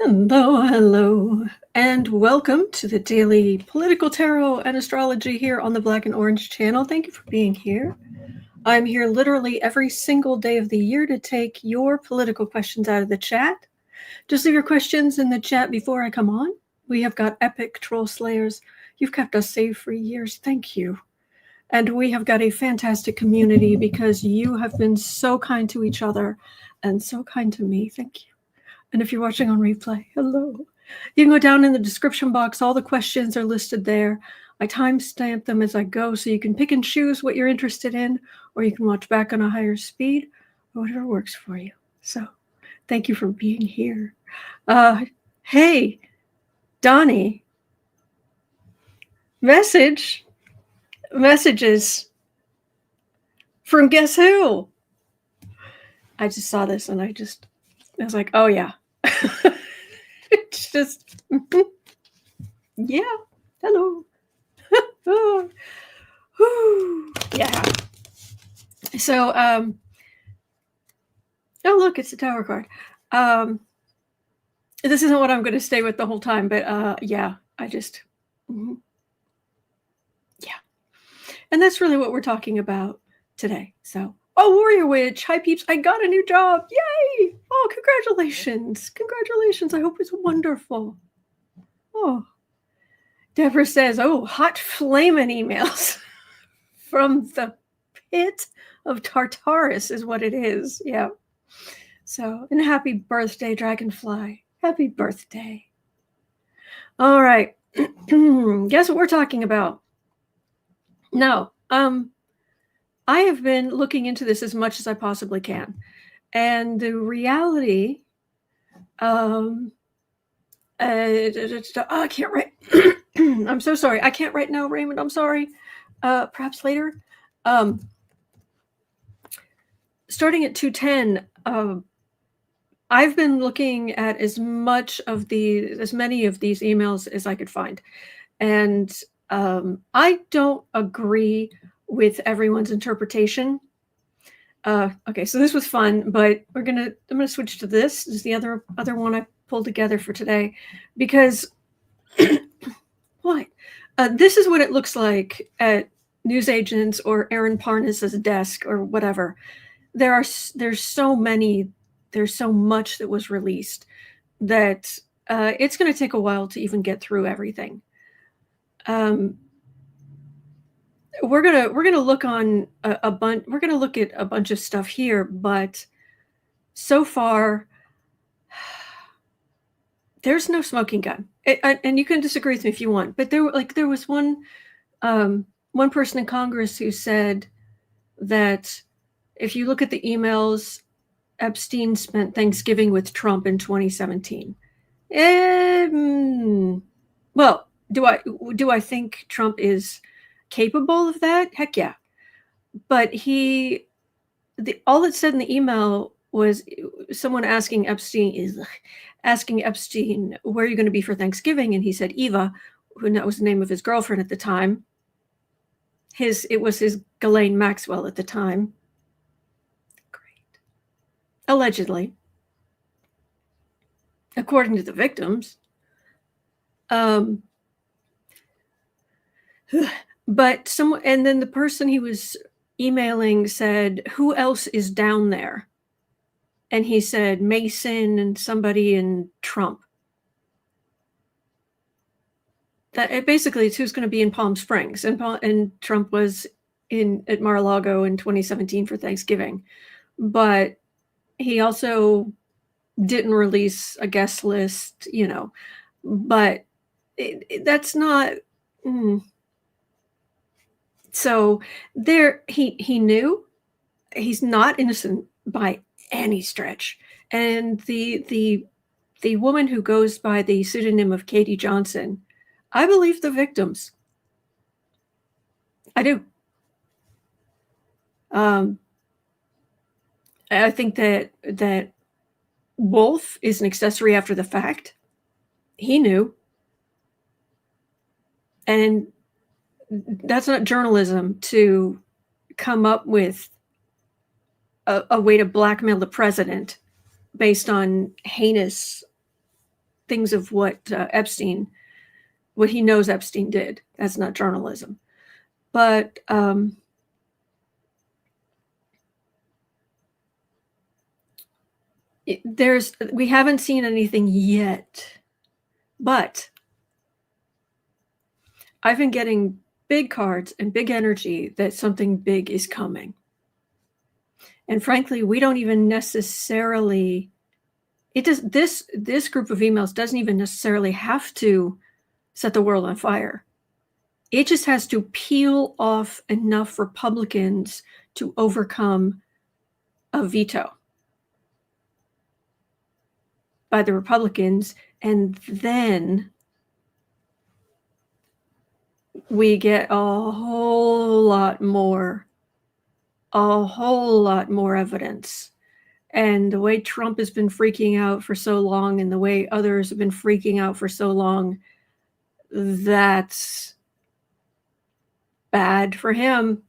Hello, hello, and welcome to the daily political tarot and astrology here on the Black and Orange channel. Thank you for being here. I'm here literally every single day of the year to take your political questions out of the chat. Just leave your questions in the chat before I come on. We have got epic troll slayers. You've kept us safe for years. Thank you. And we have got a fantastic community because you have been so kind to each other and so kind to me. Thank you. And if you're watching on replay, hello. You can go down in the description box. All the questions are listed there. I timestamp them as I go, so you can pick and choose what you're interested in, or you can watch back on a higher speed, or whatever works for you. So thank you for being here. Hey, Donnie. Messages from guess who? I just saw this and I was like, oh yeah. It's just, yeah, hello. Yeah. So, oh look, it's a tower card. This isn't what I'm going to stay with the whole time, but yeah, yeah. And that's really what we're talking about today. So, oh, Warrior Witch, hi peeps, I got a new job, yay! Oh, congratulations, congratulations, I hope it's wonderful. Oh, Deborah says, oh, hot flaming emails from the pit of Tartarus is what it is, yeah. So, and happy birthday, Dragonfly, happy birthday. All right, guess what we're talking about? Now, I have been looking into this as much as I possibly can. And the reality, I can't write. I'm so sorry. I can't write now, Raymond. I'm sorry. Perhaps later. Starting at 210, I've been looking at as many of these emails as I could find. And I don't agree with everyone's interpretation. Okay, so this was fun, but I'm gonna switch to this. This is the other one I pulled together for today, because what? This is what it looks like at newsagents or Aaron Parnas's desk or whatever. There's so much that was released that it's going to take a while to even get through everything. We're gonna look on a bunch. We're gonna look at a bunch of stuff here, but so far, there's no smoking gun. And you can disagree with me if you want, but there was one person in Congress who said that if you look at the emails, Epstein spent Thanksgiving with Trump in 2017. Well, do I think Trump is capable of that? Heck yeah. But all it said in the email was someone asking Epstein, where are you going to be for Thanksgiving? And he said, Eva, who that was the name of his girlfriend at the time. It was his Ghislaine Maxwell at the time. Great. Allegedly. According to the victims. But and then the person he was emailing said, who else is down there? And he said, Mason and somebody in Trump. Basically, it's who's going to be in Palm Springs. And Trump was at Mar-a-Lago in 2017 for Thanksgiving. But he also didn't release a guest list, but that's not... So there, he knew he's not innocent by any stretch. And the woman who goes by the pseudonym of Katie Johnson, I believe the victims. I do. I think that Wolf is an accessory after the fact. He knew. And that's not journalism to come up with a way to blackmail the president based on heinous things of what what he knows Epstein did. That's not journalism. But we haven't seen anything yet. But I've been getting big cards and big energy that something big is coming. And frankly, we don't even necessarily, this group of emails doesn't even necessarily have to set the world on fire. It just has to peel off enough Republicans to overcome a veto by the Republicans, and then we get a whole lot more evidence. And the way Trump has been freaking out for so long, and the way others have been freaking out for so long, that's bad for him.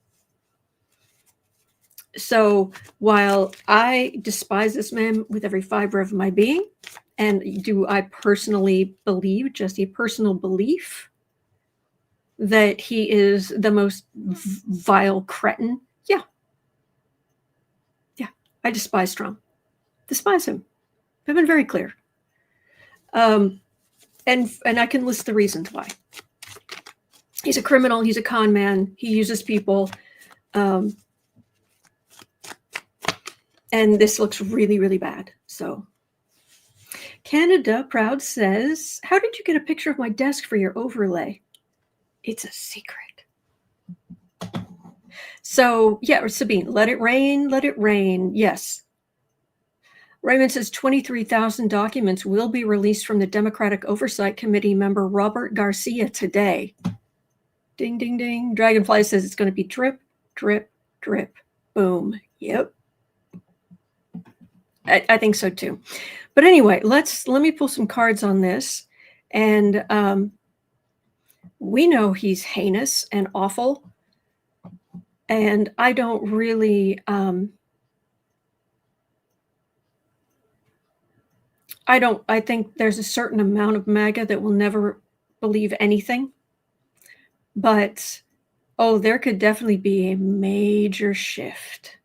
So while I despise this man with every fiber of my being, and do I personally believe, just a personal belief, that he is the most vile cretin? Yeah. I despise Trump. Despise him. I've been very clear. And I can list the reasons why. He's a criminal. He's a con man. He uses people. And this looks really, really bad. So Canada Proud says, how did you get a picture of my desk for your overlay? It's a secret. So, yeah, Sabine, let it rain, let it rain. Yes. Raymond says 23,000 documents will be released from the Democratic Oversight Committee member Robert Garcia today. Ding, ding, ding. Dragonfly says it's going to be drip, drip, drip. Boom. Yep. I think so too. But anyway, let me pull some cards on this. And we know he's heinous and awful. And I don't really, I think there's a certain amount of MAGA that will never believe anything. But, there could definitely be a major shift.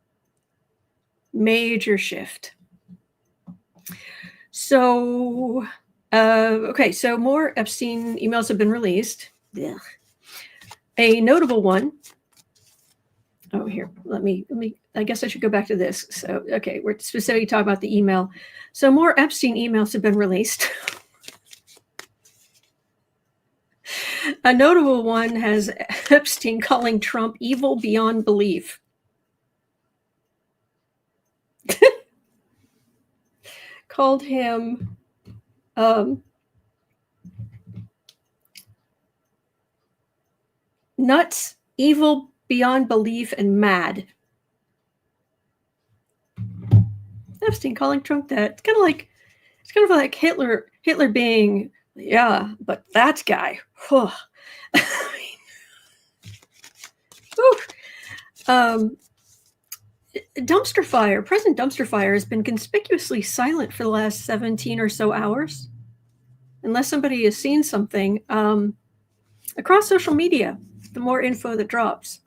Major shift. So, okay, so more Epstein emails have been released. Ugh. A notable one. Oh, here, let me, I guess I should go back to this. So, okay, we're specifically talking about the email. So more Epstein emails have been released. A notable one has Epstein calling Trump evil beyond belief. Called him nuts, evil beyond belief, and mad. Epstein calling Trump that. It's kind of like Hitler being, yeah, but that guy. Whew. Dumpster fire. President Dumpster Fire has been conspicuously silent for the last 17 or so hours, unless somebody has seen something across social media. The more info that drops.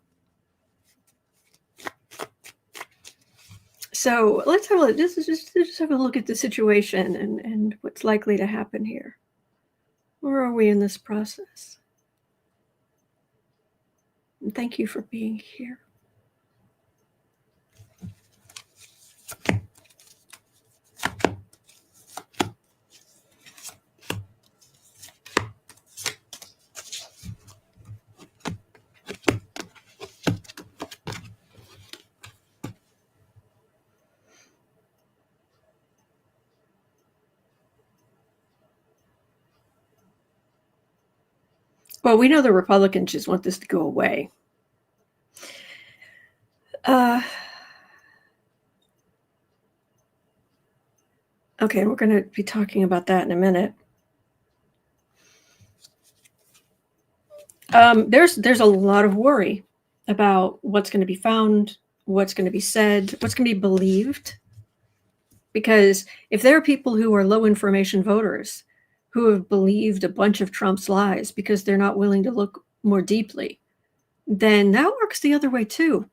So let's have just have a look at the situation and what's likely to happen here. Where are we in this process? And thank you for being here. Well, we know the Republicans just want this to go away. Okay, we're going to be talking about that in a minute. There's a lot of worry about what's going to be found, what's going to be said, what's going to be believed. Because if there are people who are low information voters, who have believed a bunch of Trump's lies because they're not willing to look more deeply, then that works the other way too.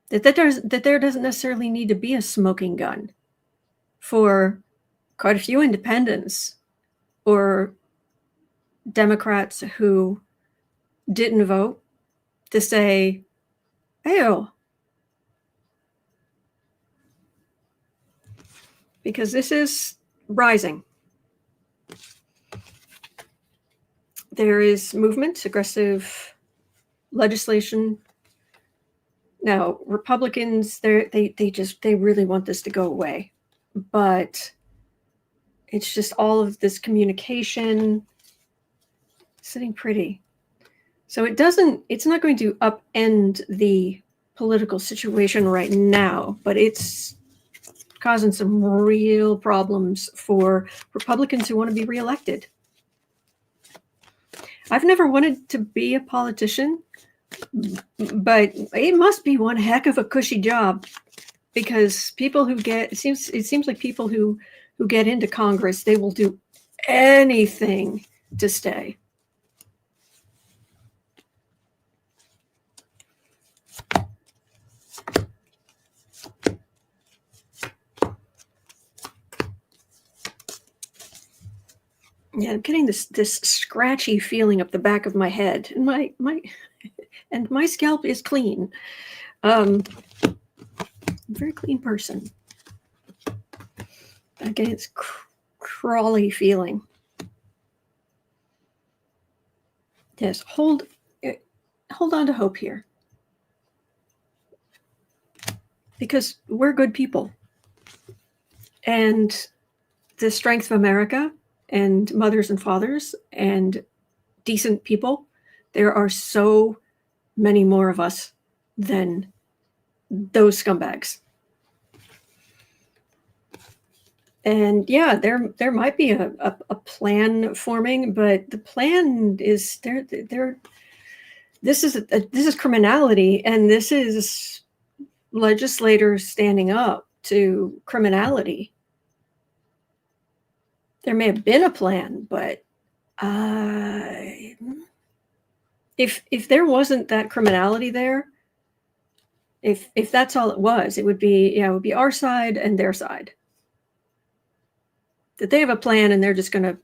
That there doesn't necessarily need to be a smoking gun for quite a few independents or Democrats who didn't vote to say, "Ew," because this is rising. There is movement, aggressive legislation. Now, Republicans, they really want this to go away, but it's just all of this communication sitting pretty. So it's not going to upend the political situation right now, but it's causing some real problems for Republicans who want to be reelected. I've never wanted to be a politician, but it must be one heck of a cushy job, because people who it seems like people who get into Congress, they will do anything to stay. Yeah, I'm getting this scratchy feeling up the back of my head, and my scalp is clean. I'm a very clean person. Again, it's crawly feeling. Yes, hold on to hope here, because we're good people, and the strength of America and mothers and fathers and decent people, there are so many more of us than those scumbags. And yeah, there might be a plan forming, but the plan is this is criminality, and this is legislators standing up to criminality. There may have been a plan, but if there wasn't that criminality there, if that's all it was, it would be our side and their side. That they have a plan and they're just going to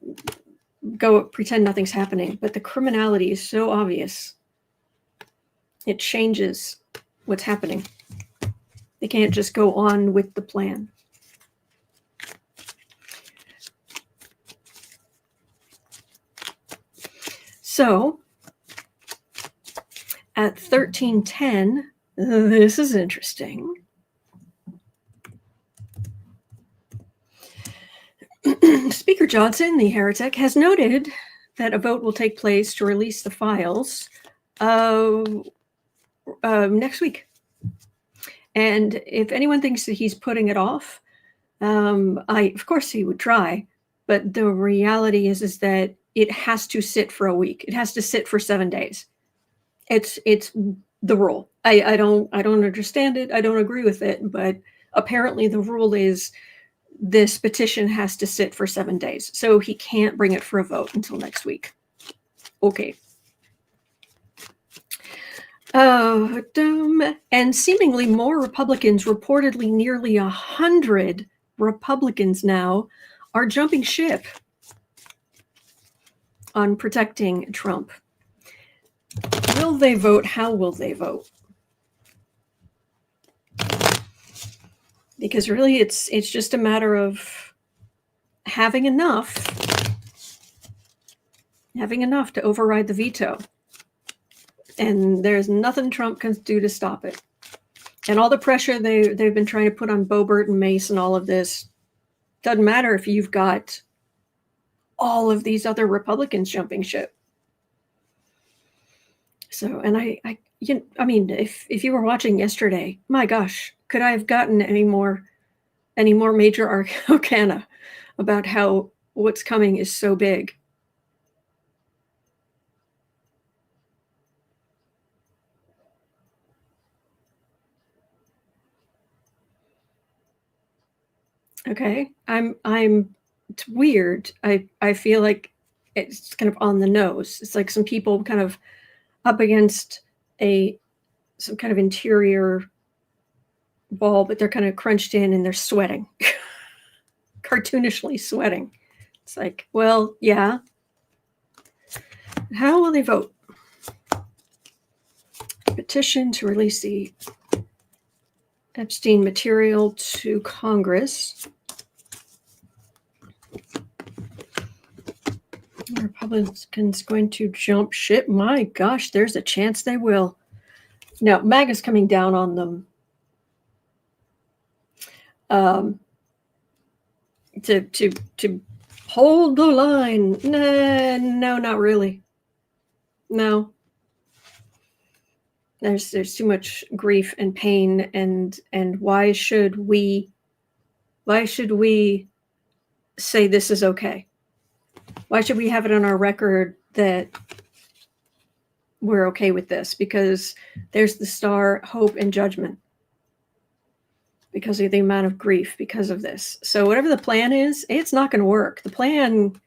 go pretend nothing's happening. But the criminality is so obvious, it changes what's happening. They can't just go on with the plan. So at 1310, this is interesting. Speaker Johnson, the heretic, has noted that a vote will take place to release the files next week. And if anyone thinks that he's putting it off, of course he would try, but the reality is that it has to sit for a week. It has to sit for 7 days. It's the rule. I don't understand it. I don't agree with it, but apparently the rule is this petition has to sit for 7 days. So he can't bring it for a vote until next week. Okay. And seemingly more Republicans, reportedly nearly 100 Republicans now, are jumping ship on protecting Trump. Will they vote? How will they vote? Because really it's just a matter of having enough to override the veto. And there's nothing Trump can do to stop it. And all the pressure they've been trying to put on Boebert and Mace and all of this, doesn't matter if you've got all of these other Republicans jumping ship. So, and I mean, if you were watching yesterday, my gosh, could I have gotten any more major Arcana about how what's coming is so big? Okay, I'm it's weird. I feel like it's kind of on the nose. It's like some people kind of up against some kind of interior wall, but they're kind of crunched in and they're sweating, cartoonishly sweating. It's like, well, yeah. How will they vote? Petition to release the Epstein material to Congress. Republicans going to jump ship? My gosh, there's a chance they will. Now, MAGA's coming down on them to hold the line. No, not really. No. There's too much grief and pain, and why should we say this is okay? Why should we have it on our record that we're okay with this? Because there's the star, hope, and judgment. Because of the amount of grief because of this. So whatever the plan is, it's not going to work. The plan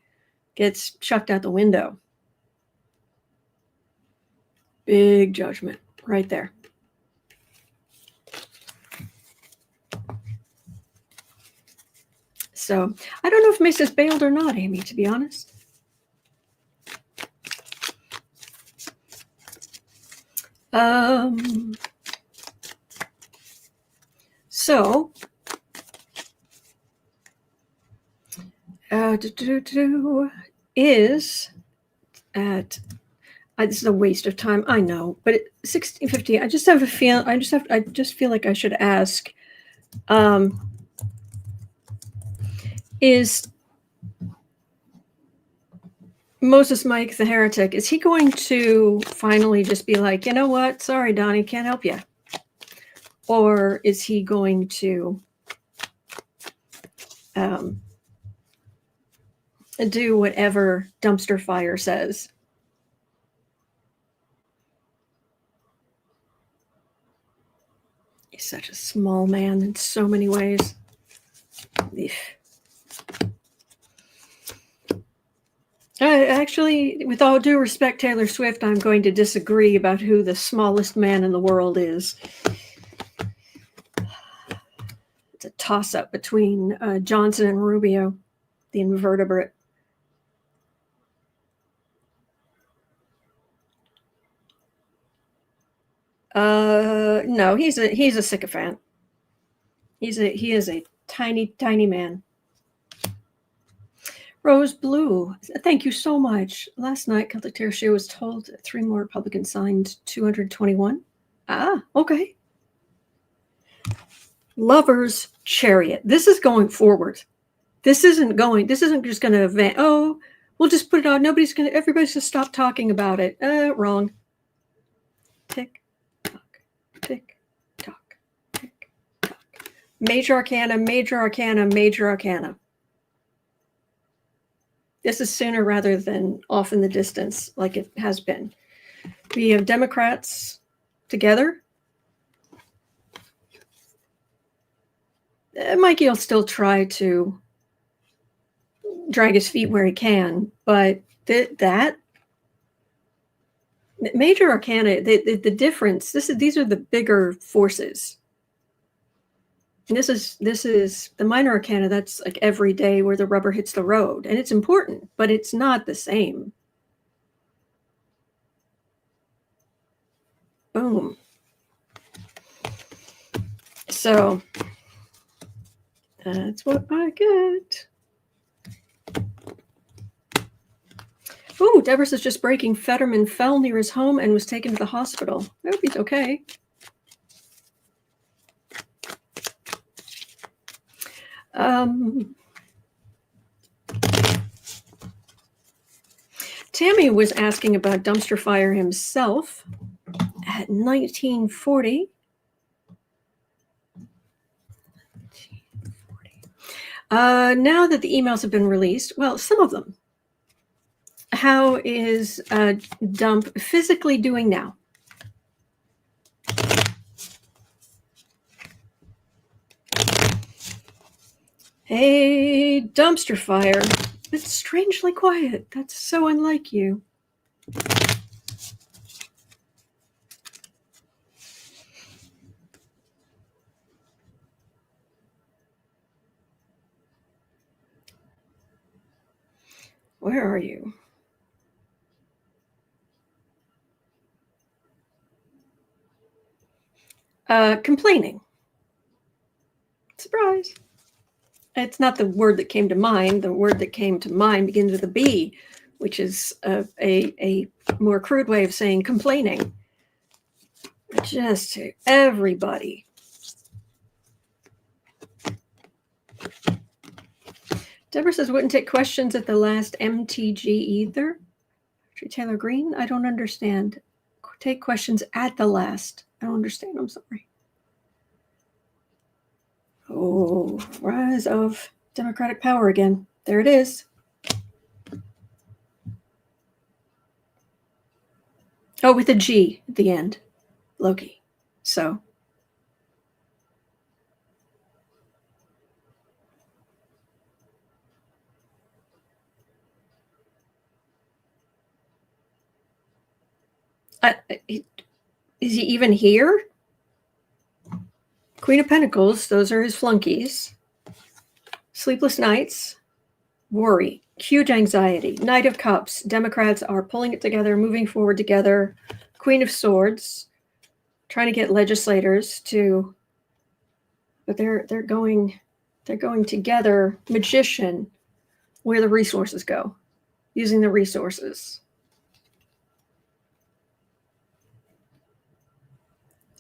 gets chucked out the window. Big judgment right there. So I don't know if Mace's bailed or not, Amy, to be honest. So is at this is a waste of time, I know, but at 16:50, I just feel like I should ask, is Moses Mike the heretic, is he going to finally just be like, you know what, sorry Donnie, can't help you? Or is he going to do whatever dumpster fire says? He's such a small man in so many ways. Actually, with all due respect, Taylor Swift, I'm going to disagree about who the smallest man in the world is. It's a toss-up between Johnson and Rubio, the invertebrate. No, he's a sycophant. He is a tiny man. Rose Blue, thank you so much. Last night, Celtic Terror Show was told 3 more Republicans signed 221. Ah, okay. Lover's Chariot. This is going forward. This isn't just going to advance. Oh, we'll just put it on. Everybody's just stop talking about it. Wrong. Tick, tock, tick, tock, tick, tock. Major Arcana, Major Arcana, Major Arcana. This is sooner rather than off in the distance like it has been. We have Democrats together. Mikey will still try to drag his feet where he can, but that Major Arcana, the difference, these are the bigger forces. And this is the Minor Arcana, that's like every day where the rubber hits the road. And it's important, but it's not the same. Boom. So that's what I get. Oh, Deborah says just breaking. Fetterman fell near his home and was taken to the hospital. I hope he's okay. Tammy was asking about dumpster fire himself at 1940. Now that the emails have been released, well, some of them. How is Dump physically doing now? A dumpster fire. It's strangely quiet. That's so unlike you. Where are you? Complaining. Surprise. It's not the word that came to mind. The word that came to mind begins with a B, which is a more crude way of saying complaining. Just to everybody. Deborah says, wouldn't take questions at the last MTG either. Taylor Green, I don't understand. Take questions at the last. I don't understand. I'm sorry. Oh, rise of Democratic power again. There it is. Oh, with a G at the end. Loki. So. Is he even here? Queen of Pentacles, those are his flunkies. Sleepless nights, worry, huge anxiety. Knight of Cups, Democrats are pulling it together, moving forward together. Queen of Swords, trying to get legislators to, but they're going together. Magician, where the resources go, using the resources.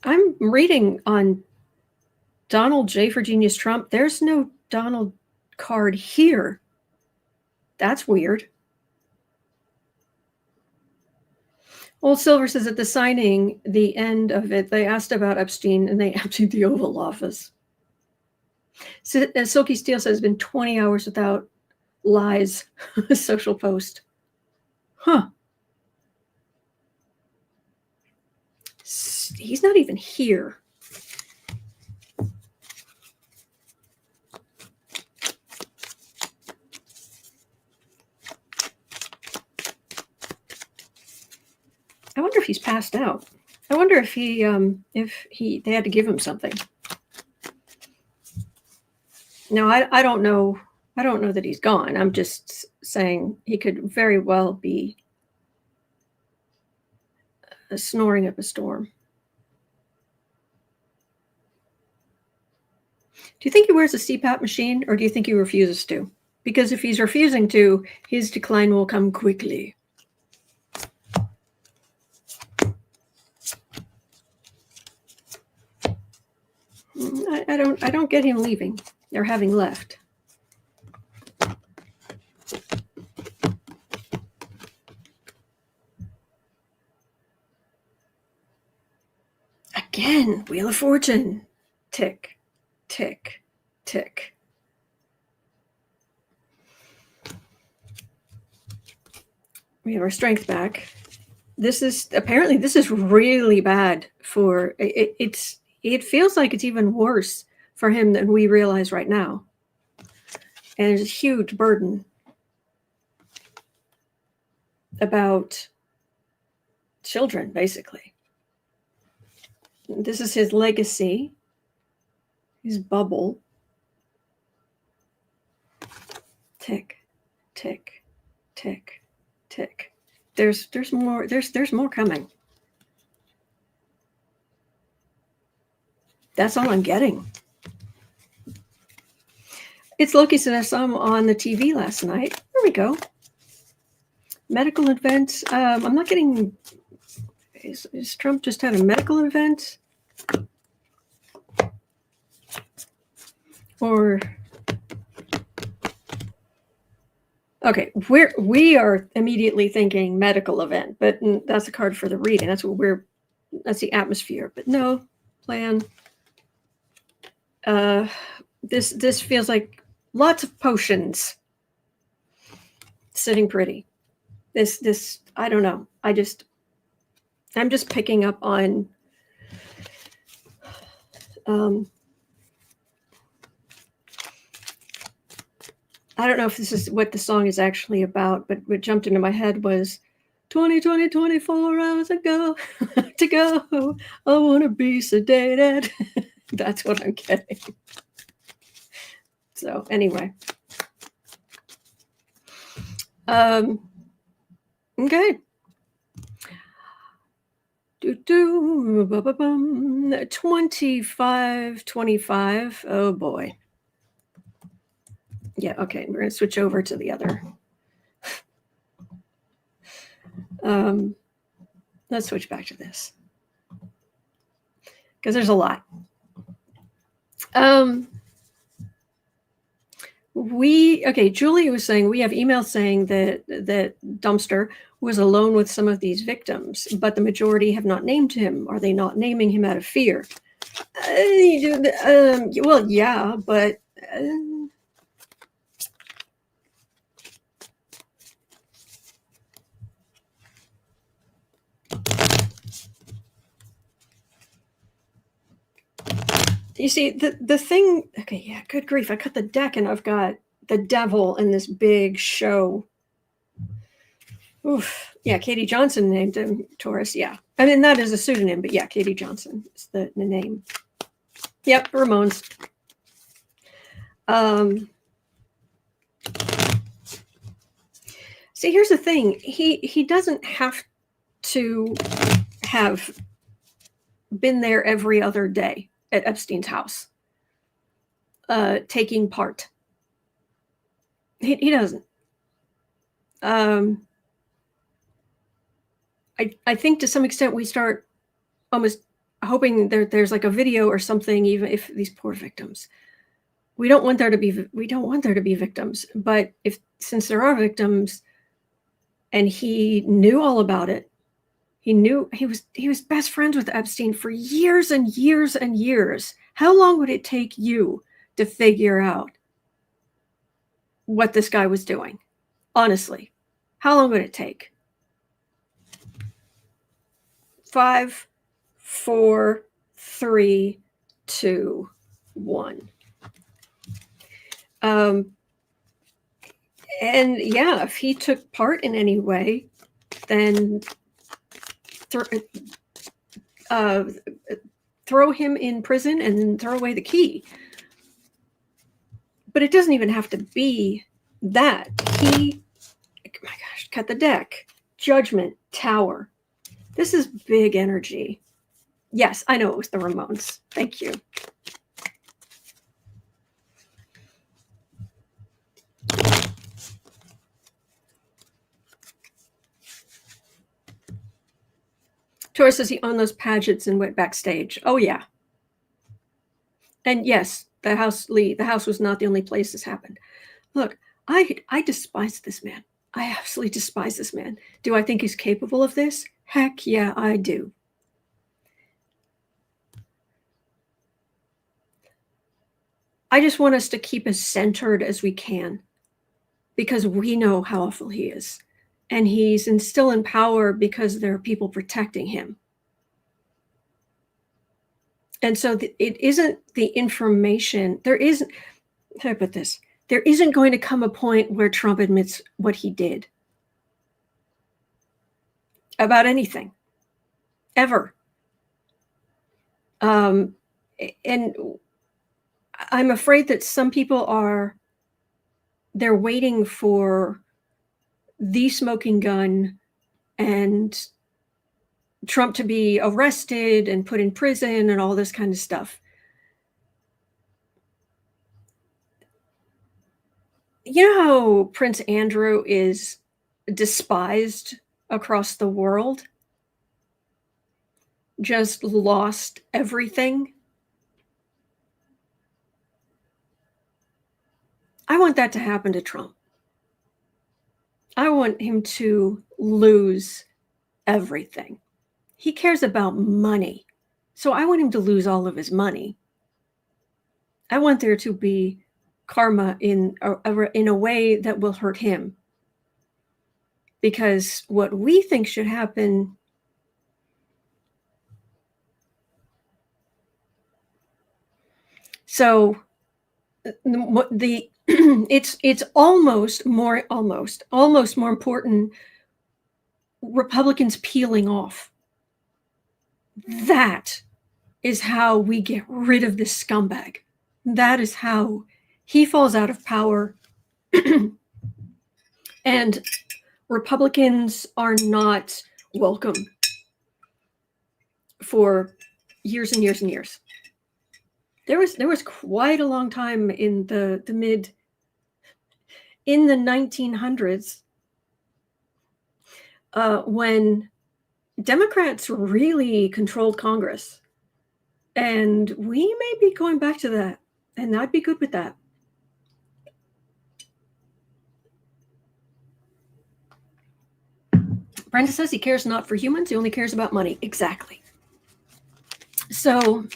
I'm reading on Donald J for Genius Trump. There's no Donald card here. That's weird. Old Silver says at the signing, the end of it, they asked about Epstein and they emptied the Oval Office. Silky Steel says it's been 20 hours without lies. Social post. Huh. He's not even here. I wonder if he's passed out. I wonder if they had to give him something. No, I don't know. I don't know that he's gone. I'm just saying he could very well be snoring up a storm. Do you think he wears a CPAP machine, or do you think he refuses to? Because if he's refusing to, his decline will come quickly. I don't get him leaving or having left. Again, Wheel of Fortune. Tick, tick, tick. We have our strength back. This is really bad for it feels like it's even worse for him than we realize right now. And there's a huge burden about children, basically. This is his legacy, his bubble. Tick, tick, tick, tick. There's more coming. That's all I'm getting. It's Loki said I saw him on the TV last night. There we go. Medical event. I'm not getting. Is Trump just had a medical event? Or okay, we are immediately thinking medical event, but that's a card for the reading. That's that's the atmosphere. But no plan. This feels like lots of potions. Sitting pretty. This I don't know. I'm just picking up on I don't know if this is what the song is actually about, but what jumped into my head was 24 hours ago to go. I want to be sedated. That's what I'm getting. So anyway. Okay. 25. Oh boy. Yeah, okay. We're going to switch over to the other. Let's switch back to this. Because there's a lot. Julie was saying we have emails saying that Dumpster was alone with some of these victims, but the majority have not named him. Are they not naming him out of fear? Well, yeah, but you see the thing. Okay, yeah, good grief! I cut the deck, and I've got the devil in this big show. Oof. Yeah, Katie Johnson named him Taurus. Yeah. I mean, that is a pseudonym, but yeah, Katie Johnson is the name. Yep, Ramones. See, here's the thing. He doesn't have to have been there every other day at Epstein's house, taking part. He doesn't. I think to some extent we start almost hoping there's like a video or something, even if these poor victims. We don't want there to be victims, but since there are victims, and he knew all about it, he knew he was best friends with Epstein for years and years and years. How long would it take you to figure out what this guy was doing? Honestly, how long would it take? 5, 4, 3, 2, 1. And yeah, if he took part in any way, then throw him in prison and then throw away the key. But it doesn't even have to be that. Oh my gosh, cut the deck. Judgment, Tower. This is big energy. Yes, I know it was the Ramones. Thank you. Tor says he owned those pageants and went backstage. Oh, yeah. And yes, the house was not the only place this happened. Look, I despise this man. I absolutely despise this man. Do I think he's capable of this? Heck yeah, I do. I just want us to keep as centered as we can, because we know how awful he is. And he's still in power because there are people protecting him. And so it isn't the information. How do I put this? There isn't going to come a point where Trump admits what he did about anything, ever. And I'm afraid that some people they're waiting for the smoking gun and Trump to be arrested and put in prison and all this kind of stuff. You know how Prince Andrew is despised across the world? Just lost everything. I want that to happen to Trump. I want him to lose everything. He cares about money. So I want him to lose all of his money. I want there to be karma in a way that will hurt him. Because what we think should happen so the it's almost more important Republicans peeling off. That is how we get rid of this scumbag. That is how he falls out of power. And Republicans are not welcome for years and years and years. There was quite a long time in the 1900s when Democrats really controlled Congress. And we may be going back to that, and I'd be good with that. Brenda says he cares not for humans, he only cares about money. Exactly. So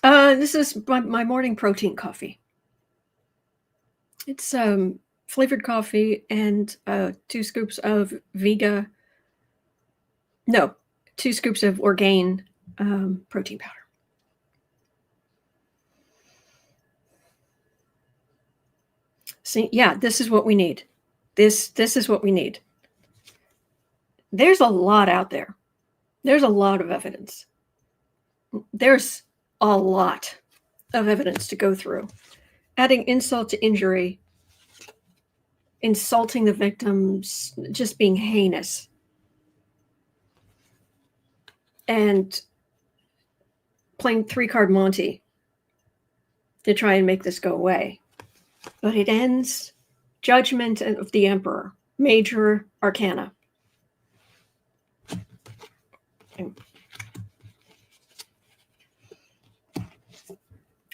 this is my morning protein coffee. It's flavored coffee and 2 scoops of Vega. No, 2 scoops of Orgain protein powder. See, yeah, this is what we need. This is what we need. There's a lot out there. There's a lot of evidence. There's a lot of evidence to go through. Adding insult to injury, insulting the victims, just being heinous. And playing 3-card Monty to try and make this go away. But it ends judgment of the Emperor, major arcana.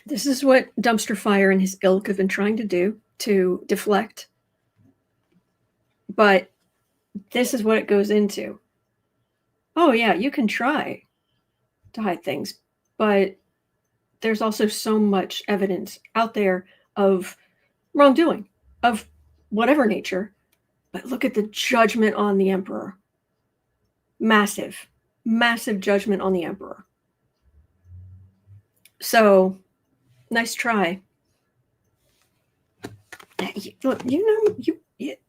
This is what Dumpster Fire and his ilk have been trying to do to deflect. But this is what it goes into. Oh, yeah, you can try to hide things, but there's also so much evidence out there of wrongdoing, of whatever nature. But look at the judgment on the Emperor. Massive, massive judgment on the Emperor. So, nice try. Look,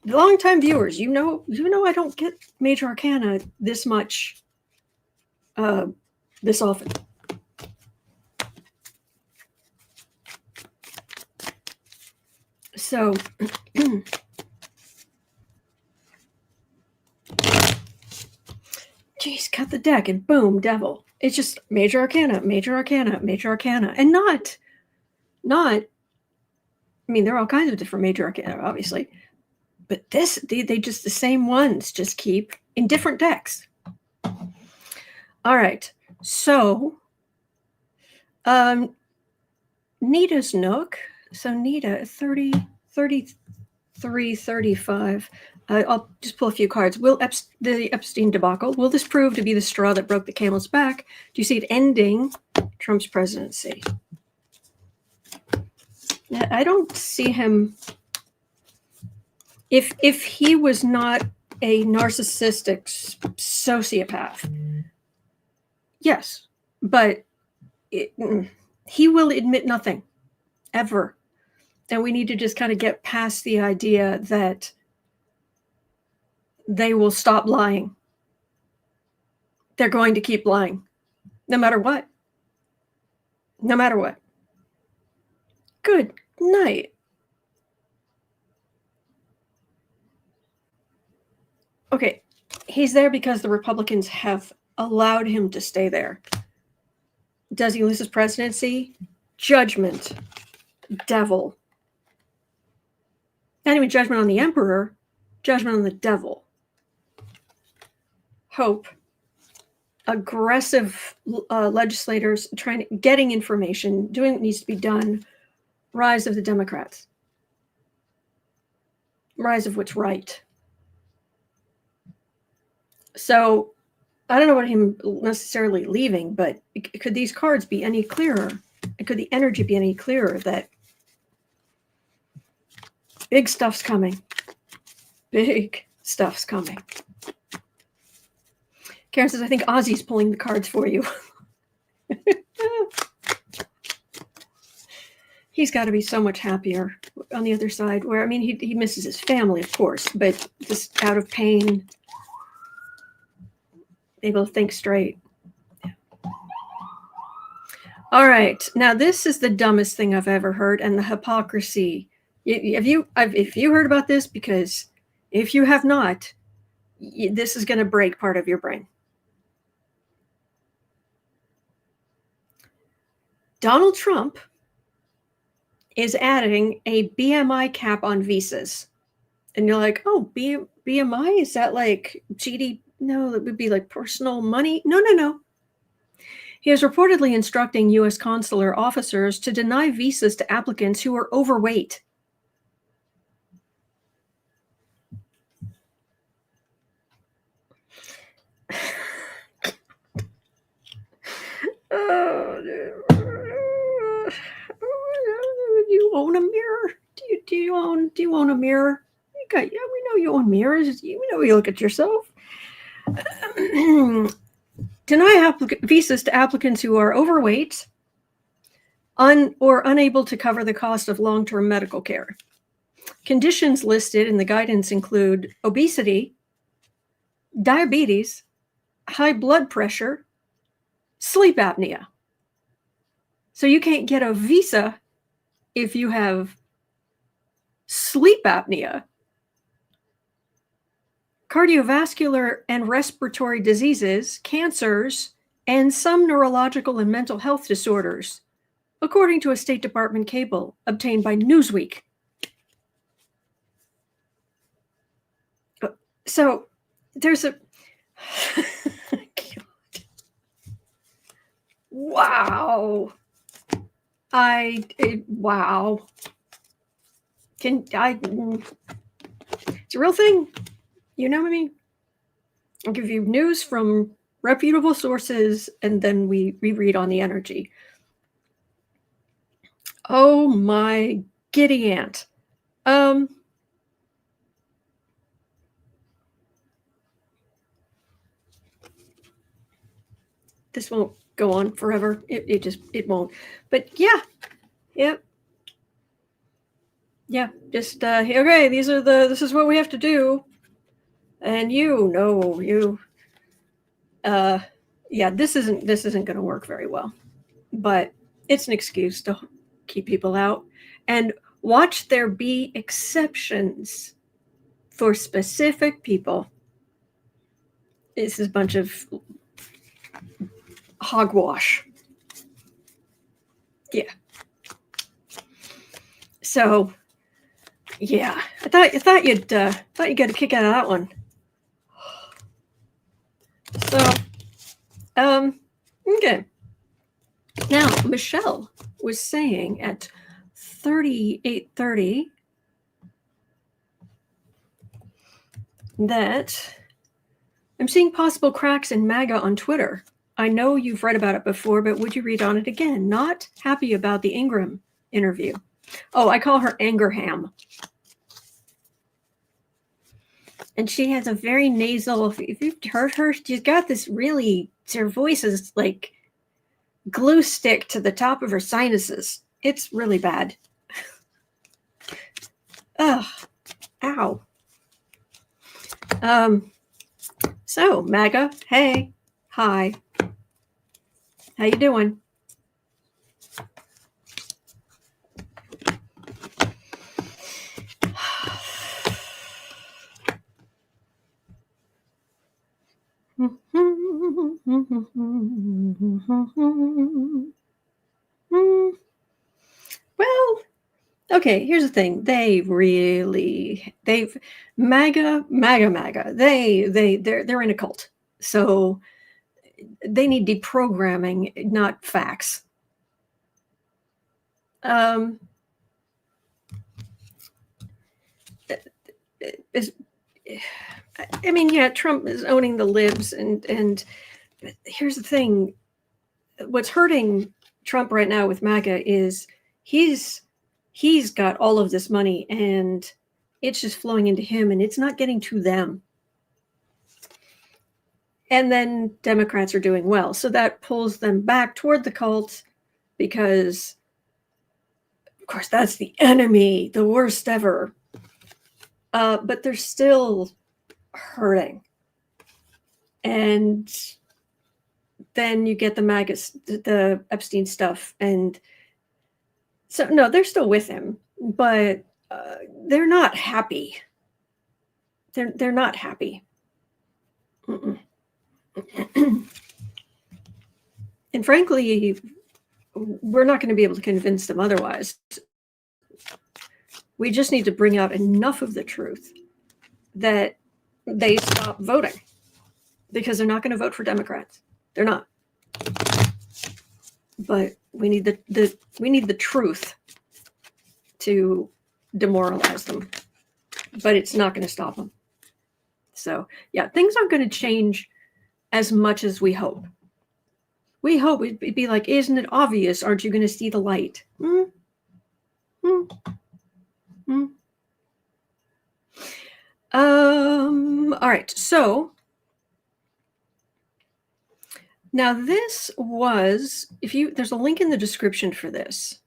long-time viewers, you know I don't get major arcana this much, this often. So, geez, cut the deck and boom, devil. It's just major arcana, major arcana, major arcana, and not. I mean, there are all kinds of different major arcana, obviously, but they just the same ones just keep in different decks. All right, so Nita's Nook. So Nita, 30, 33, 35. I'll just pull a few cards. The Epstein debacle, will this prove to be the straw that broke the camel's back? Do you see it ending Trump's presidency? I don't see him. If he was not a narcissistic sociopath, yes, but he will admit nothing, ever. And we need to just kind of get past the idea that they will stop lying. They're going to keep lying, no matter what. No matter what. Good night. Okay, he's there because the Republicans have allowed him to stay there. Does he lose his presidency? Judgment. Devil. Not even judgment on the Emperor, judgment on the devil. Hope. Aggressive legislators getting information, doing what needs to be done. Rise of the Democrats. Rise of what's right. So I don't know about him necessarily leaving, but could these cards be any clearer? Could the energy be any clearer that big stuff's coming? Big stuff's coming. Karen says, I think Ozzy's pulling the cards for you. He's got to be so much happier on the other side, where, I mean, he misses his family, of course, but just out of pain, able to think straight. All right. Now, this is the dumbest thing I've ever heard, and the hypocrisy. If you heard about this, because if you have not, this is going to break part of your brain. Donald Trump is adding a BMI cap on visas. And you're like, oh, BMI? Is that like GD? No, it would be like personal money. No. He is reportedly instructing US consular officers to deny visas to applicants who are overweight. You own a mirror? Do you own a mirror? We know you own mirrors. We know you look at yourself. Deny visas to applicants who are overweight or unable to cover the cost of long-term medical care. Conditions listed in the guidance include obesity, diabetes, high blood pressure, sleep apnea. So you can't get a visa if you have sleep apnea, cardiovascular and respiratory diseases, cancers, and some neurological and mental health disorders, according to a State Department cable obtained by Newsweek. So there's a... Wow. Wow. It's a real thing. You know what I mean? I'll give you news from reputable sources, and then we read on the energy. Oh my giddy aunt. This won't go on forever. It won't. But yeah. Just okay, this is what we have to do. And this isn't going to work very well. But it's an excuse to keep people out. And watch there be exceptions for specific people. This is a bunch of hogwash. Yeah. So, yeah, I thought you'd get a kick out of that one. So, okay. Now, Michelle was saying at 38:30 that I'm seeing possible cracks in MAGA on Twitter. I know you've read about it before, but would you read on it again? Not happy about the Ingram interview. Oh, I call her Angerham. And she has a very nasal, if you've heard her, she's got this really, her voice is like glue stick to the top of her sinuses. It's really bad. Ugh. Ow. So, MAGA, hey, hi. How you doing? Well, okay, here's the thing. They've MAGA, they're in a cult. So they need deprogramming, not facts. I mean, yeah, Trump is owning the libs, and here's the thing: what's hurting Trump right now with MAGA is he's got all of this money, and it's just flowing into him, and it's not getting to them. And then Democrats are doing well, so that pulls them back toward the cult, because, of course, that's the enemy, the worst ever. But they're still hurting. And then you get the MAGA, the Epstein stuff. And so, no, they're still with him, but they're not happy. They're not happy. Mm-mm. And frankly, we're not going to be able to convince them otherwise. We just need to bring out enough of the truth that they stop voting, because they're not going to vote for Democrats. They're not. But we need the truth to demoralize them. But it's not going to stop them. So, yeah, things aren't going to change as much as we hope. We hope it'd be like, isn't it obvious? Aren't you going to see the light? All right. So now this was, there's a link in the description for this.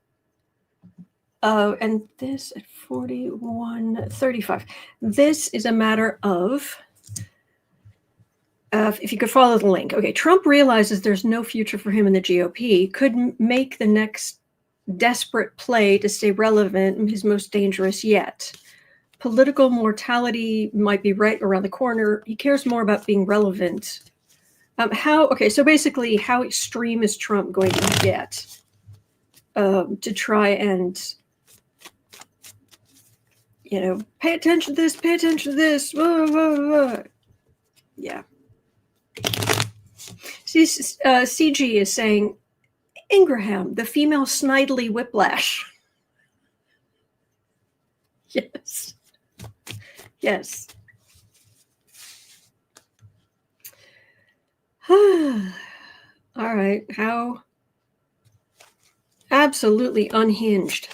And this at 41:35. This is a matter of, if you could follow the link. Okay, Trump realizes there's no future for him in the GOP, could make the next desperate play to stay relevant, his most dangerous yet. Political mortality might be right around the corner. He cares more about being relevant. So basically, how extreme is Trump going to get to try and, pay attention to this, pay attention to this. Whoa, whoa, whoa. Yeah. See, CG is saying, Ingraham, the female snidely whiplash. Yes. Yes. All right. How absolutely unhinged.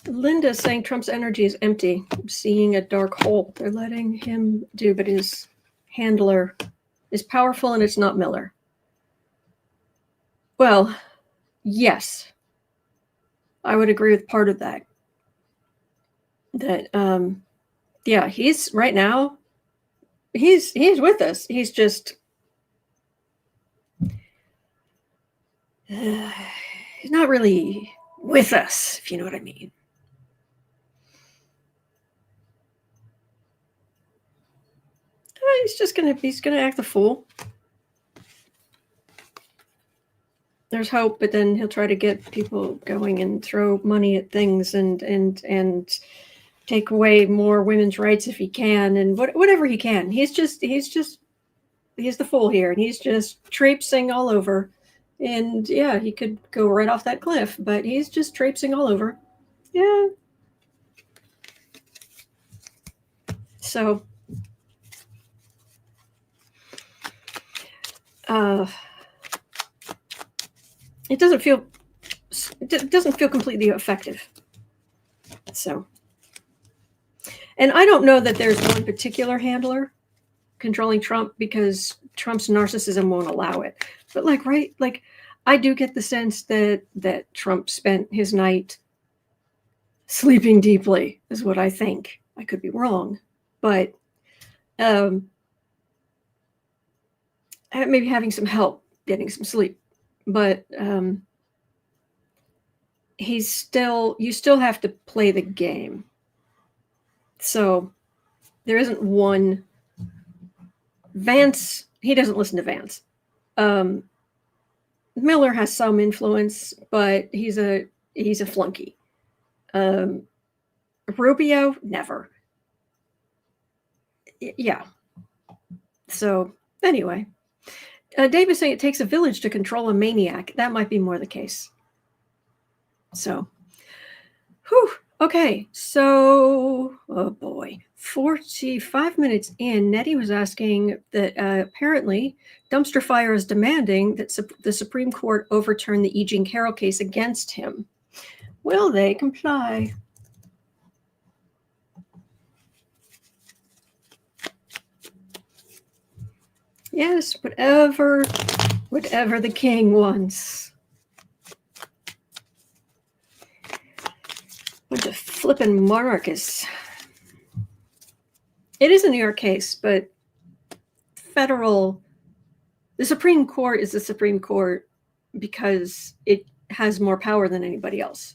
Linda saying Trump's energy is empty, seeing a dark hole. They're letting him do, but his handler is powerful, and it's not Miller. Well, yes, I would agree with part of that. That, yeah, he's right now, he's with us. He's just, he's not really with us, if you know what I mean. He's gonna act the fool. There's hope, but then he'll try to get people going and throw money at things and take away more women's rights if he can, and whatever he can. He's the fool here, and he's just traipsing all over. And yeah, he could go right off that cliff, but he's just traipsing all over. Yeah. So it doesn't feel completely effective. So, and I don't know that there's one particular handler controlling Trump, because Trump's narcissism won't allow it. But I do get the sense that Trump spent his night sleeping deeply, is what I think. I could be wrong, but maybe having some help getting some sleep. But you still have to play the game. So there isn't one. Vance, he doesn't listen to Vance. Miller has some influence, but he's a flunky. Rubio, never. Yeah. So anyway, Dave is saying it takes a village to control a maniac. That might be more the case. So, whew. Okay, so, oh boy, 45 minutes in, Nettie was asking that apparently Dumpster Fire is demanding that the Supreme Court overturn the E Jean Carroll case against him. Will they comply? Yes, whatever the king wants. Bunch of flippin' monarchists. It is a New York case, but the Supreme Court is the Supreme Court because it has more power than anybody else.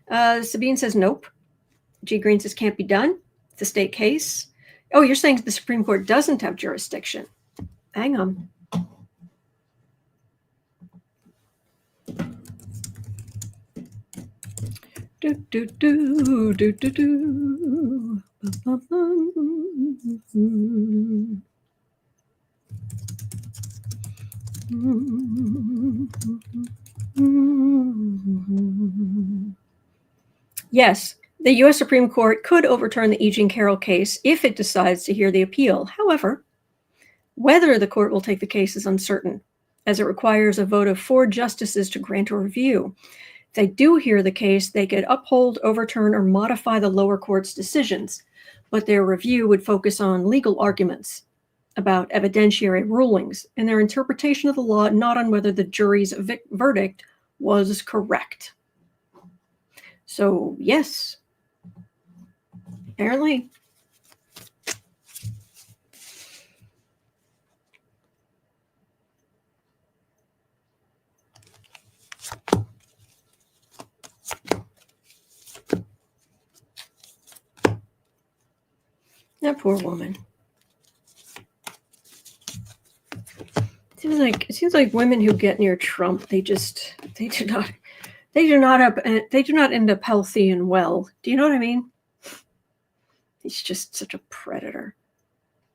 Sabine says nope. G. Green says can't be done. It's a state case. Oh, you're saying the Supreme Court doesn't have jurisdiction. Hang on. Yes, the U.S. Supreme Court could overturn the E. Jean Carroll case if it decides to hear the appeal. However, whether the court will take the case is uncertain, as it requires a vote of 4 justices to grant a review. If they do hear the case, they could uphold, overturn, or modify the lower court's decisions, but their review would focus on legal arguments about evidentiary rulings and their interpretation of the law, not on whether the jury's verdict was correct. So, yes, apparently. That poor woman. It seems like women who get near Trump, they do not end up healthy and well. Do you know what I mean? He's just such a predator.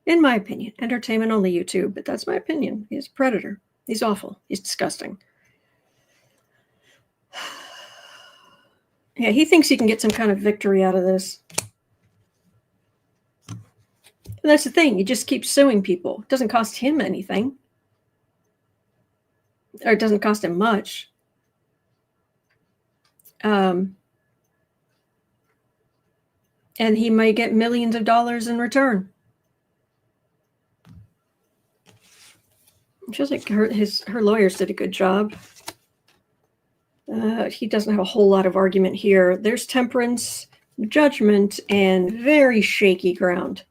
In my opinion. Entertainment only YouTube, but that's my opinion. He's a predator. He's awful. He's disgusting. Yeah, he thinks he can get some kind of victory out of this. And that's the thing. He just keeps suing people. It doesn't cost him anything. Or it doesn't cost him much. And he might get millions of dollars in return. It feels like her lawyers did a good job. He doesn't have a whole lot of argument here. There's temperance, judgment, and very shaky ground.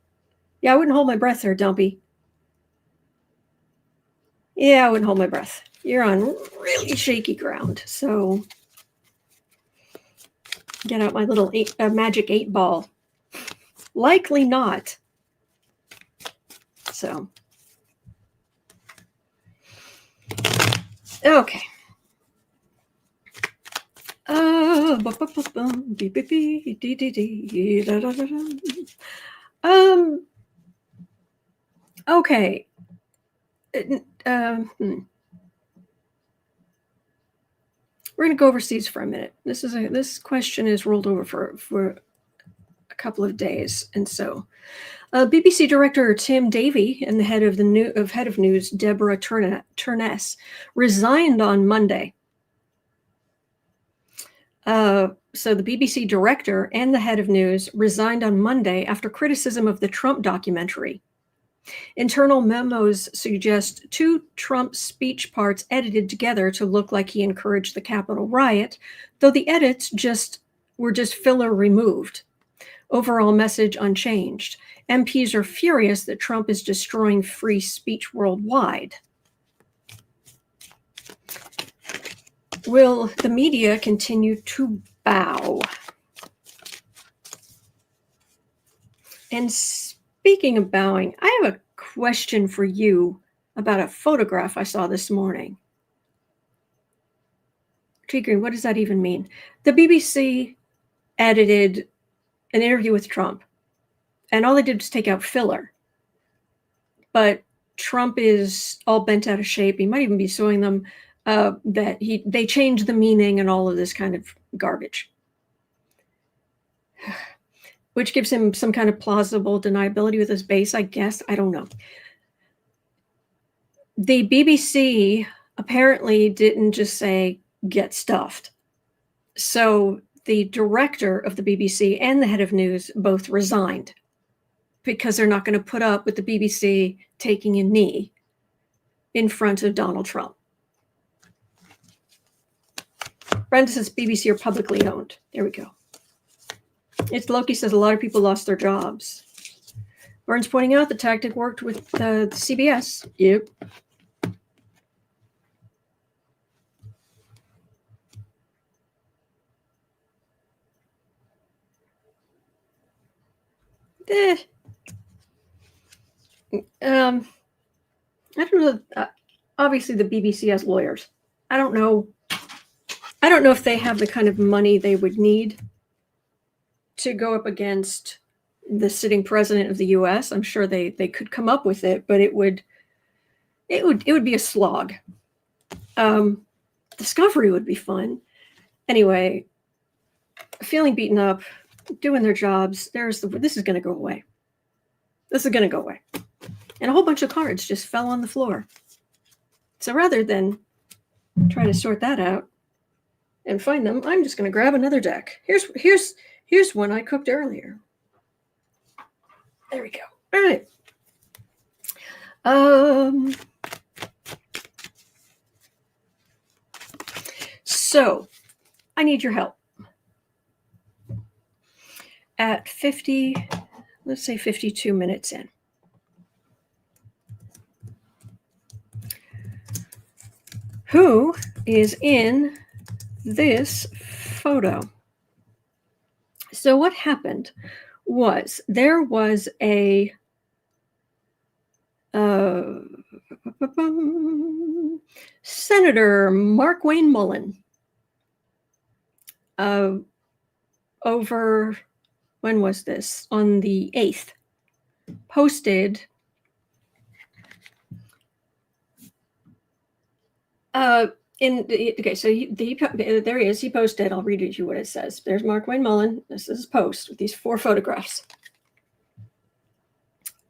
Yeah, I wouldn't hold my breath there, Dumpy. Yeah, I wouldn't hold my breath. You're on really shaky ground. So get out my little magic 8 ball. Likely not. So. Okay. Okay. We're going to go overseas for a minute. This question is rolled over for a couple of days, and so BBC director Tim Davie and the head of news Deborah Turness resigned on Monday. So the BBC director and the head of news resigned on Monday after criticism of the Trump documentary. Internal memos suggest 2 Trump speech parts edited together to look like he encouraged the Capitol riot, though the edits were just filler removed. Overall message unchanged. MPs are furious that Trump is destroying free speech worldwide. Will the media continue to bow? And speaking of bowing, I have a question for you about a photograph I saw this morning. T. Green, what does that even mean? The BBC edited an interview with Trump, and all they did was take out filler. But Trump is all bent out of shape. He might even be suing them. that they changed the meaning and all of this kind of garbage, which gives him some kind of plausible deniability with his base, I guess. I don't know. The BBC apparently didn't just say, get stuffed. So the director of the BBC and the head of news both resigned because they're not going to put up with the BBC taking a knee in front of Donald Trump. Brenda says BBC are publicly owned. There we go. It's Loki says a lot of people lost their jobs. Burns pointing out the tactic worked with CBS. Yep. I don't know. Obviously, the BBC has lawyers. I don't know if they have the kind of money they would need to go up against the sitting president of the U.S. I'm sure they could come up with it, but it would be a slog. Discovery would be fun. Anyway, feeling beaten up, doing their jobs. This is going to go away. This is going to go away. And a whole bunch of cards just fell on the floor. So rather than try to sort that out and find them, I'm just going to grab another deck. Here's one I cooked earlier. There we go. All right. So I need your help. At 50, let's say 52 minutes in. Who is in this photo? So what happened was there was a Senator Mark Wayne Mullen over, when was this? On the 8th, posted there he is. He posted. I'll read you what it says. There's Mark Wayne Mullen. This is his post with these 4 photographs.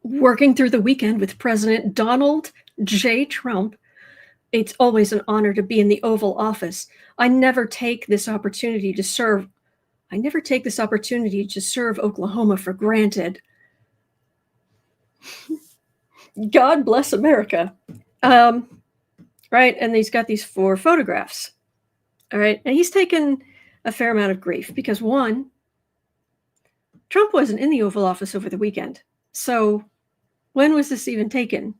Working through the weekend with President Donald J. Trump, it's always an honor to be in the Oval Office. I never take this opportunity to serve Oklahoma for granted. God bless America. Right, and he's got these 4 photographs. All right, and he's taken a fair amount of grief because, one, Trump wasn't in the Oval Office over the weekend. So when was this even taken?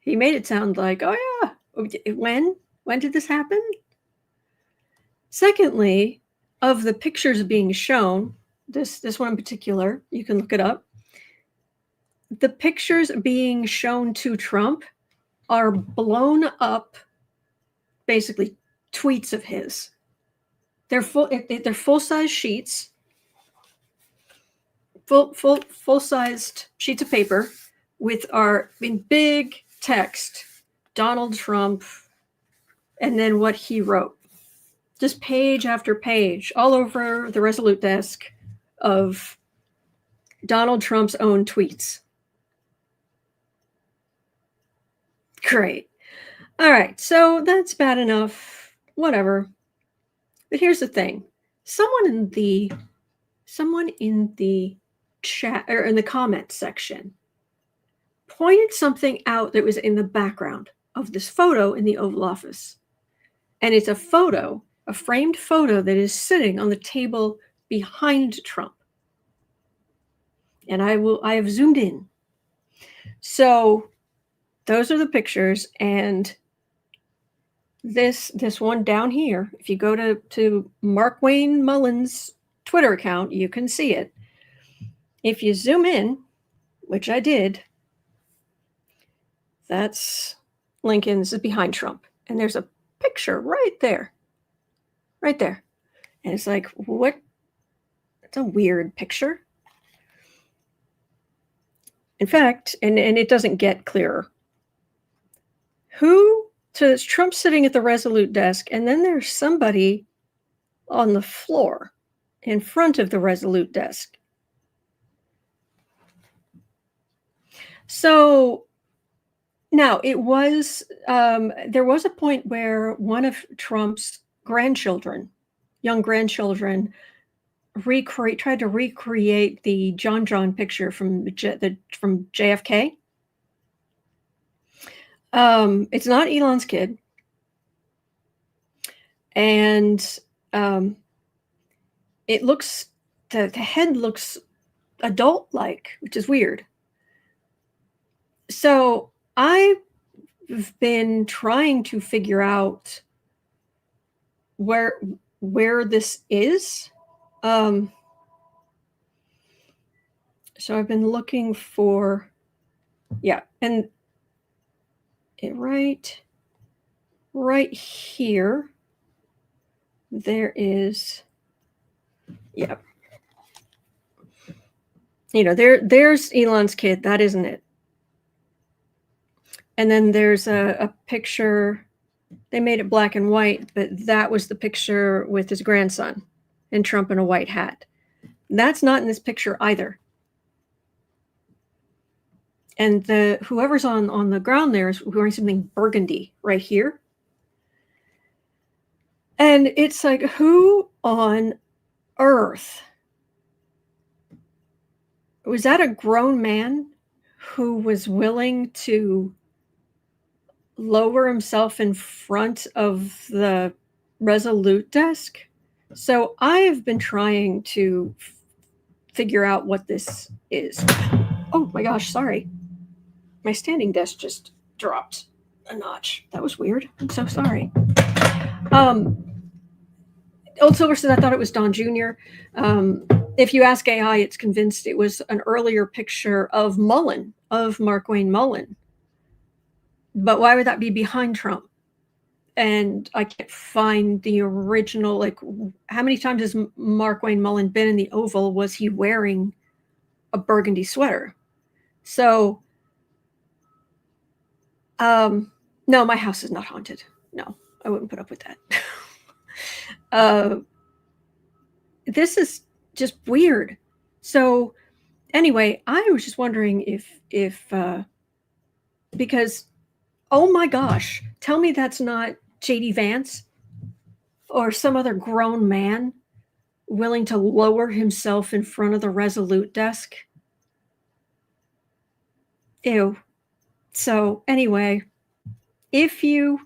He made it sound like, oh yeah, when did this happen? Secondly, of the pictures being shown, this one in particular, you can look it up. The pictures being shown to Trump are blown up, basically tweets of his. They're full-size sheets, full-sized sheets of paper with in big text, Donald Trump, and then what he wrote. Just page after page, all over the Resolute desk of Donald Trump's own tweets. Great. All right, so that's bad enough. Whatever. But here's the thing. Someone in the chat or in the comments section pointed something out that was in the background of this photo in the Oval Office. And it's a framed photo that is sitting on the table behind Trump. And I have zoomed in. So those are the pictures, and this one down here, if you go to Mark Wayne Mullen's Twitter account, you can see it. If you zoom in, which I did, that's Lincoln. This is behind Trump, and there's a picture right there. And it's like, what? It's a weird picture. In fact, and it doesn't get clearer. Who So it's Trump sitting at the Resolute desk, and then there's somebody on the floor in front of the Resolute desk. So now it was, there was a point where one of Trump's grandchildren, young grandchildren, tried to recreate the John picture from JFK. It's not Elon's kid. And it looks, the head looks adult-like, which is weird. So I've been trying to figure out where this is. So I've been looking for, yeah, and it right here, there is, yeah. You know, there's Elon's kid. That isn't it. And then there's a picture. They made it black and white, but that was the picture with his grandson and Trump in a white hat. That's not in this picture either. And whoever's on the ground there is wearing something burgundy right here. And it's like, who on earth? Was that a grown man who was willing to lower himself in front of the Resolute desk? So I've been trying to figure out what this is. Oh my gosh, sorry. My standing desk just dropped a notch. That was weird. I'm so sorry. Old Silver said, I thought it was Don Jr. If you ask AI, it's convinced it was an earlier picture of Mullen, of Markwayne Mullen. But why would that be behind Trump? And I can't find the original, like, how many times has Markwayne Mullen been in the Oval? Was he wearing a burgundy sweater? So, no, my house is not haunted. No, I wouldn't put up with that. This is just weird. So anyway, I was just wondering if because, oh my gosh, tell me that's not J.D. Vance or some other grown man willing to lower himself in front of the Resolute desk. Ew. So anyway, if you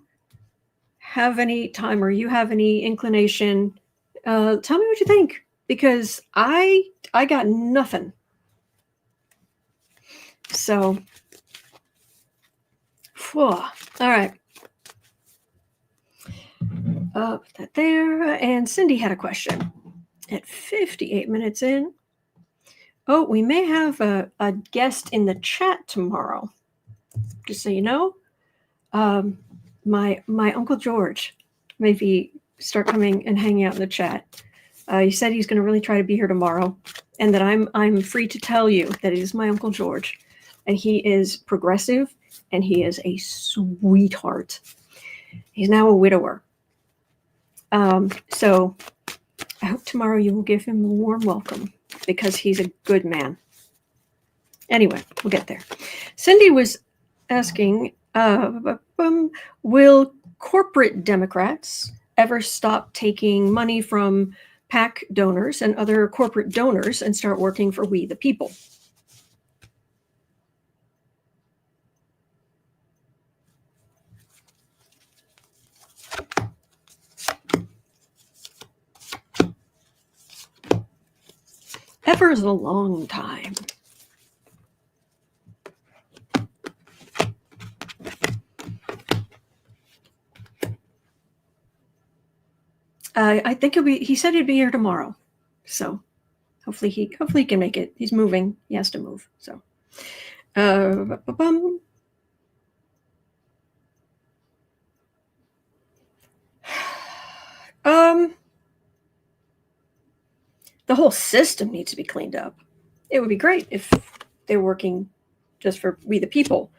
have any time or you have any inclination, tell me what you think, because I got nothing. So, all right. Put that there. And Cindy had a question at 58 minutes in. Oh, we may have a guest in the chat tomorrow. Just so you know, my Uncle George maybe start coming and hanging out in the chat. He said he's going to really try to be here tomorrow, and that I'm free to tell you that it is my Uncle George, and he is progressive, and he is a sweetheart. He's now a widower. So I hope tomorrow you will give him a warm welcome, because he's a good man. Anyway, we'll get there. Cindy was asking, will corporate Democrats ever stop taking money from PAC donors and other corporate donors and start working for we the people? Ever is a long time. I think he said he'd be here tomorrow. So hopefully he can make it. He's moving. He has to move. So the whole system needs to be cleaned up. It would be great if they're working just for we the people.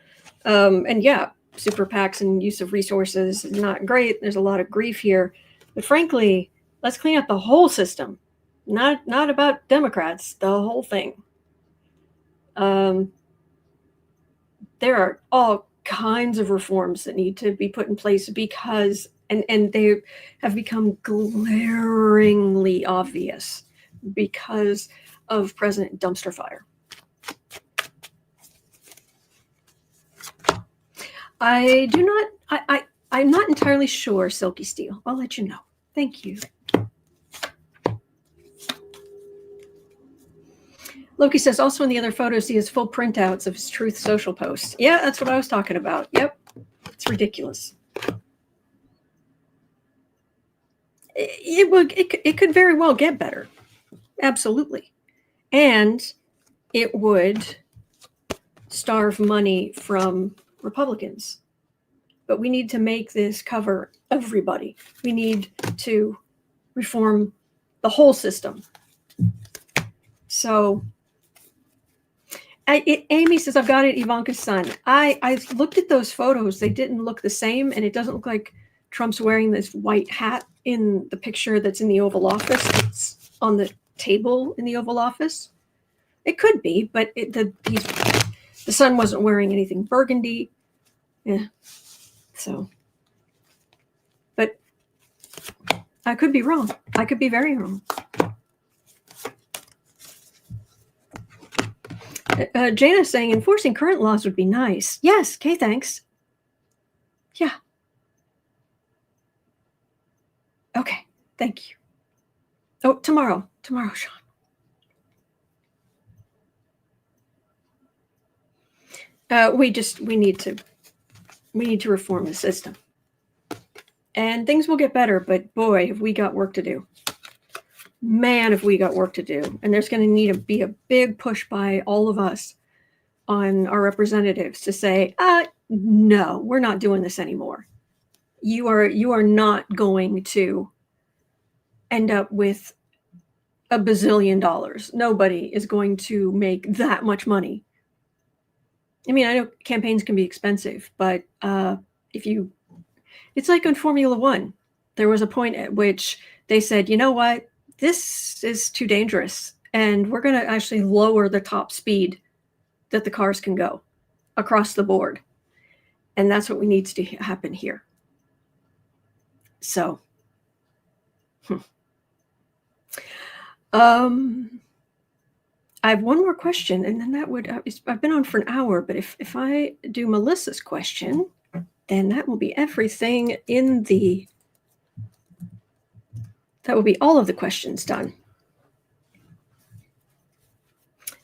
And yeah, super PACs and use of resources is not great. There's a lot of grief here. But frankly, let's clean up the whole system. Not about Democrats, the whole thing. There are all kinds of reforms that need to be put in place because, and they have become glaringly obvious because of President Dumpster Fire. I'm not entirely sure, Silky Steel. I'll let you know. Thank you. Loki says, also in the other photos, he has full printouts of his Truth Social posts. Yeah, that's what I was talking about. Yep. It's ridiculous. It could very well get better. Absolutely. And it would starve money from Republicans. But we need to make this cover everybody. We need to reform the whole system. So Amy says, I've got it, Ivanka's son. I looked at those photos. They didn't look the same, and it doesn't look like Trump's wearing this white hat in the picture that's in the Oval Office. It's on the table in the Oval Office. It could be, but the son wasn't wearing anything burgundy. Yeah. So, but I could be wrong. I could be very wrong. Jana's saying enforcing current laws would be nice. Yes. Okay. Thanks. Yeah. Okay. Thank you. Oh, tomorrow, Sean. We need to reform the system, and things will get better. But boy, have we got work to do. Man, have we got work to do. And there's going to need to be a big push by all of us on our representatives to say, no, we're not doing this anymore. You are not going to end up with $1 bazillion. Nobody is going to make that much money. I mean, I know campaigns can be expensive, but it's like in Formula One. There was a point at which they said, you know what? This is too dangerous, and we're going to actually lower the top speed that the cars can go across the board. And that's what needs to happen here. So, I have one more question, and then that would, I've been on for an hour, but if I do Melissa's question, then that will be everything that will be all of the questions done.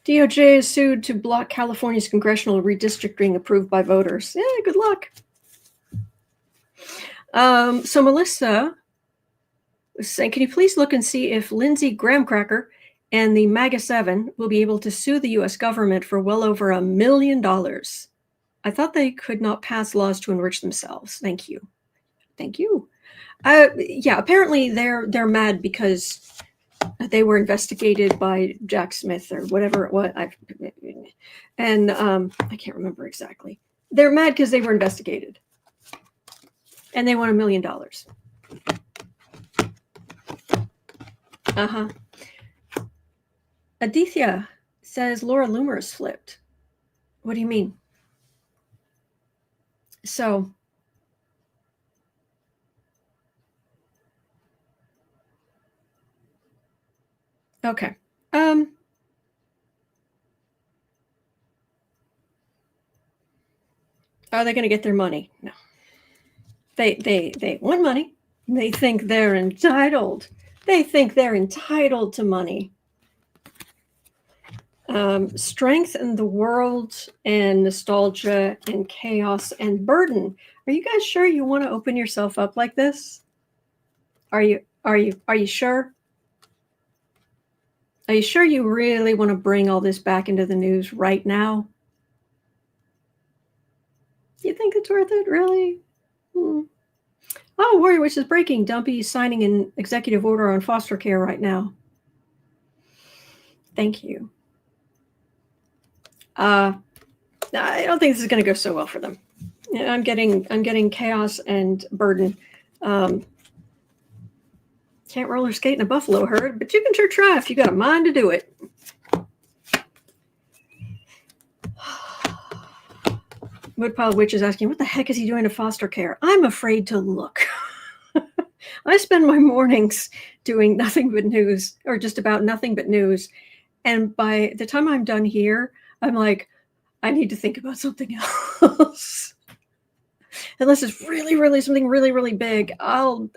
DOJ is sued to block California's congressional redistricting approved by voters. Yeah, good luck. So Melissa was saying, can you please look and see if Lindsay Grahamcracker and the MAGA 7 will be able to sue the US government for well over $1 million? I thought they could not pass laws to enrich themselves. Thank you. Thank you. Yeah, apparently they're mad because they were investigated by Jack Smith or whatever it was. And I can't remember exactly. They're mad because they were investigated. And they won $1 million. Uh-huh. Aditya says Laura Loomer is flipped. What do you mean? So, okay. Are they going to get their money? No. They want money. They think they're entitled. They think they're entitled to money. Strength in the world and nostalgia and chaos and burden. Are you guys sure you want to open yourself up like this? Are you sure? Are you sure you really want to bring all this back into the news right now? You think it's worth it, really? Oh, Warrior Witch is breaking. Dumpy is signing an executive order on foster care right now. Thank you. I don't think this is going to go so well for them. I'm getting chaos and burden. Can't roller skate in a buffalo herd, but you can sure try if you got a mind to do it. Woodpile Witch is asking, what the heck is he doing to foster care? I'm afraid to look. I spend my mornings doing nothing but news, or just about nothing but news. And by the time I'm done here, I'm like, I need to think about something else. Unless it's really, really something really, really big, I'll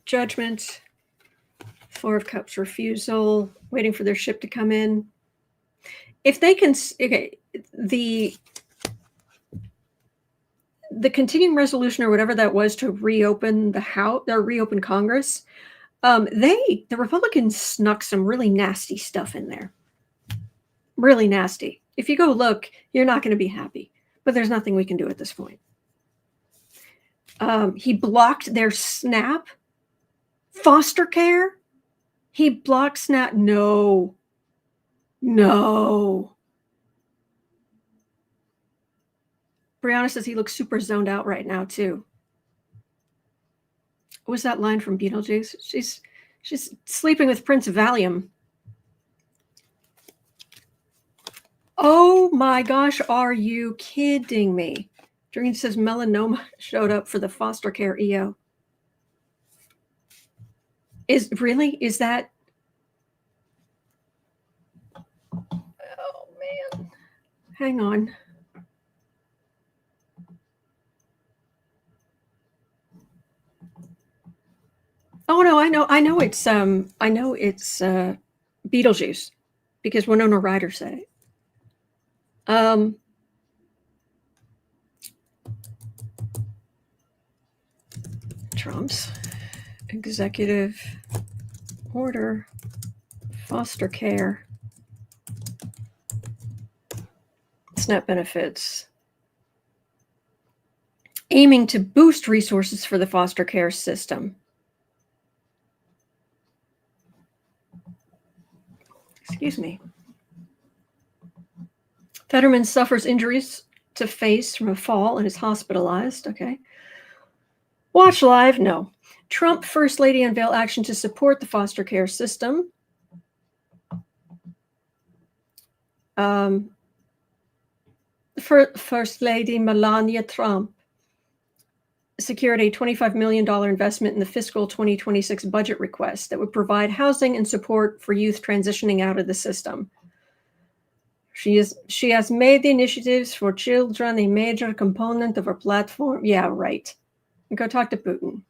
Judgment, Four of Cups refusal, waiting for their ship to come in. If they can, okay, the continuing resolution or whatever that was to reopen the House or reopen Congress, the Republicans snuck some really nasty stuff in there. Really nasty. If you go look, you're not going to be happy. But there's nothing we can do at this point. He blocked their SNAP foster care. He blocked SNAP. No. Brianna says he looks super zoned out right now too. What was that line from Beetlejuice? She's sleeping with Prince Valium. Oh my gosh, are you kidding me? Doreen says melanoma showed up for the foster care EO. Is that? Oh man, hang on. Oh no, I know it's Beetlejuice because Winona Ryder said it. Trump's executive order, foster care, SNAP benefits, aiming to boost resources for the foster care system. Excuse me. Fetterman suffers injuries to face from a fall and is hospitalized. Okay. Watch live? No. Trump First Lady unveil action to support the foster care system. First Lady Melania Trump secured a $25 million investment in the fiscal 2026 budget request that would provide housing and support for youth transitioning out of the system. She has made the initiatives for children a major component of her platform. Yeah, right. Go talk to Putin.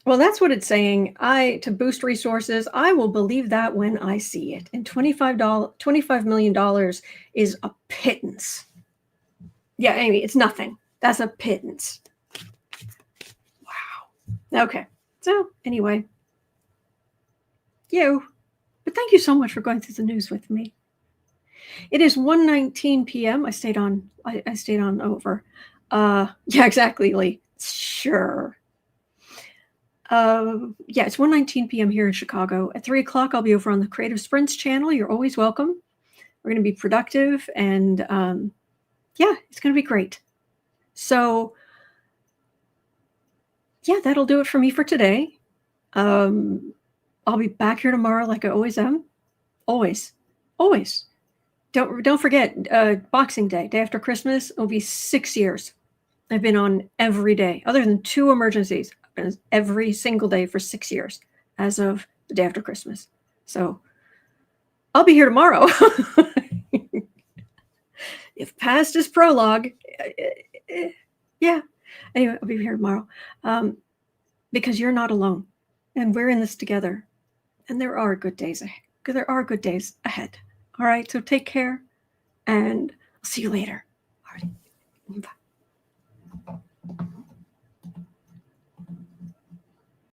Well, that's what it's saying. To boost resources, I will believe that when I see it. And $25 million is a pittance. Yeah, anyway, it's nothing. That's a pittance. Wow. Okay. So anyway, but thank you so much for going through the news with me. It is 1:19 p.m. I stayed on over. Yeah, exactly, Lee. Sure. Yeah, it's 1:19 p.m. here in Chicago. At 3 o'clock, I'll be over on the Creative Sprints channel. You're always welcome. We're going to be productive, and yeah, it's going to be great. So, yeah, that'll do it for me for today. I'll be back here tomorrow like I always am. Always. Don't forget, Boxing Day, day after Christmas, it'll be 6 years. I've been on every day, other than 2 emergencies, every single day for 6 years as of the day after Christmas. So I'll be here tomorrow. If past is prologue, yeah. Anyway, I'll be here tomorrow because you're not alone, and we're in this together. And there are good days ahead. There are good days ahead. All right, so take care, and I'll see you later. All right, bye.